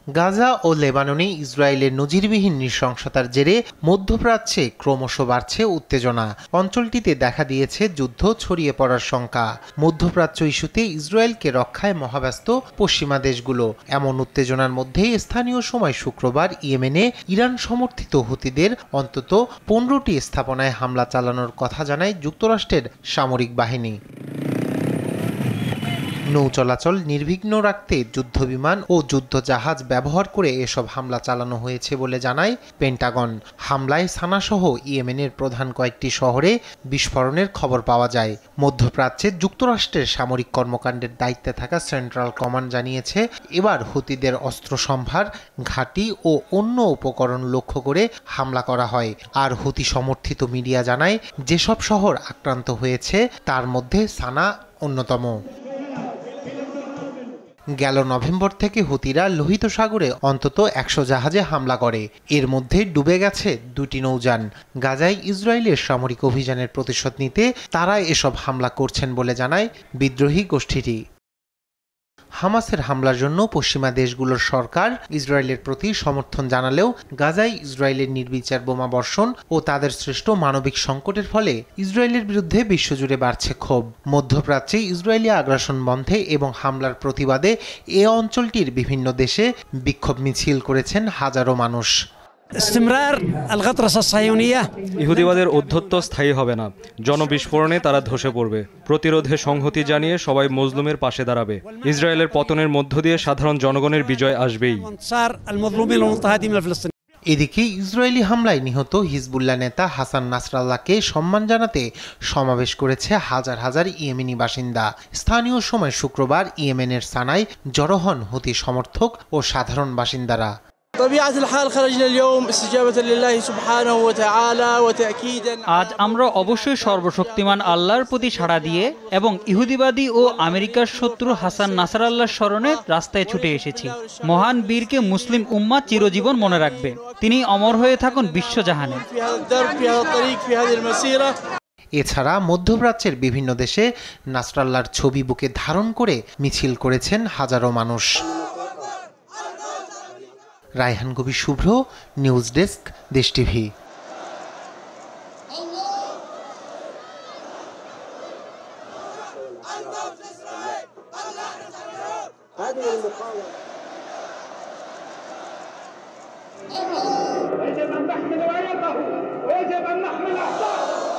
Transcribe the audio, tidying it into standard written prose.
গাজা ও লেবাননে ইসরায়েলের নজিরবিহীন নৃশংসতার জেরে মধ্যপ্রাচ্যে ক্রমশ বাড়ছে উত্তেজনা। অঞ্চলটিতে দেখা দিয়েছে যুদ্ধ ছড়িয়ে পড়ার শঙ্কা। মধ্যপ্রাচ্য ইস্যুতে ইসরায়েলকে রক্ষায় মহাব্যস্ত পশ্চিমা দেশগুলো। এমন উত্তেজনার মধ্যেই স্থানীয় সময় শুক্রবার ইয়েমেনে ইরান সমর্থিত হুতিদের অন্তত 15টি স্থাপনায় হামলা চালানোর কথা জানায় যুক্তরাষ্ট্রের সামরিক বাহিনী। নৌ চলাচল নির্বিঘ্ন রাখতে যুদ্ধবিমান ও যুদ্ধজাহাজ ব্যবহার করে এসব হামলা চালানো হয়েছে বলে জানায় পেন্টাগন। হামলায় সানাসহ ইয়েমেনের প্রধান কয়েকটি শহরে বিস্ফোরণের খবর পাওয়া যায়। মধ্যপ্রাচ্যে যুক্তরাষ্ট্রের সামরিক কর্মকাণ্ডের দায়িত্বে থাকা সেন্ট্রাল কমান্ড জানিয়েছে, এবার হুতিদের অস্ত্র সম্ভার, ঘাঁটি ও অন্য উপকরণ লক্ষ্য করে হামলা করা হয়। আর হুতি সমর্থিত মিডিয়া জানায়, যেসব শহর আক্রান্ত হয়েছে তার মধ্যে সানা অন্যতম। গেল নভেম্বর থেকে হুতিরা লোহিত সাগরে অন্তত 100 জাহাজে হামলা করে। এর মধ্যে ডুবে গেছে 2টি নৌযান। গাজায় ইসরায়েলের সামরিক অভিযানের প্রতিশোধ নিতে তারা এসব হামলা করছেন বলে জানায় বিদ্রোহী গোষ্ঠীটি। হামাসের হামলার জন্য পশ্চিমা দেশগুলোর সরকার ইসরায়েলের প্রতি সমর্থন জানালেও গাজায় ইসরায়েলের নির্বিচার বোমা বর্ষণ ও তাদের সৃষ্ট মানবিক সংকটের ফলে ইসরায়েলের বিরুদ্ধে বিশ্বজুড়ে বাড়ছে ক্ষোভ। মধ্যপ্রাচ্যে ইসরায়েলি আগ্রাসন বন্ধে এবং হামলার প্রতিবাদে এ অঞ্চলটির বিভিন্ন দেশে বিক্ষোভ মিছিল করেছেন হাজারো মানুষ। ইহুদিবাদের ঔদ্ধত্য স্থায়ী হবে না। জনবিস্ফোরণে তারা ধসে পড়বে। প্রতিরোধে সংহতি জানিয়ে সবাই মজলুমের পাশে দাঁড়াবে। ইসরায়েলের পতনের মধ্য দিয়ে সাধারণ জনগণের বিজয় আসবেই। এদিকে ইসরায়েলি হামলায় নিহত হিজবুল্লাহ নেতা হাসান নাসরাল্লাহকে সম্মান জানাতে সমাবেশ করেছে হাজার হাজার ইয়েমেনি বাসিন্দা। স্থানীয় সময় শুক্রবার ইয়েমেনের সানায় জড়ো হন হুতি সমর্থক ও সাধারণ বাসিন্দারা। আজ আমরা অবশ্যই সর্বশক্তিমান আল্লাহর প্রতি সাড়া দিয়ে এবং ইহুদিবাদী ও আমেরিকার শত্রু হাসান নাসরাল্লাহর স্মরণে রাস্তায় ছুটে এসেছি। মহান বীরকে মুসলিম উম্মাহ চিরজীবন মনে রাখবে। তিনি অমর হয়ে থাকুন বিশ্বজাহানে। এছাড়া মধ্যপ্রাচ্যের বিভিন্ন দেশে নাসরাল্লাহর ছবি বুকে ধারণ করে মিছিল করেছেন হাজারো মানুষ। রায়হান কবি শুভ্র, নিউজ ডেস্ক, দেশ টিভি। يجب أن نحمل رايته ويجب أن نحمل أعضاءه.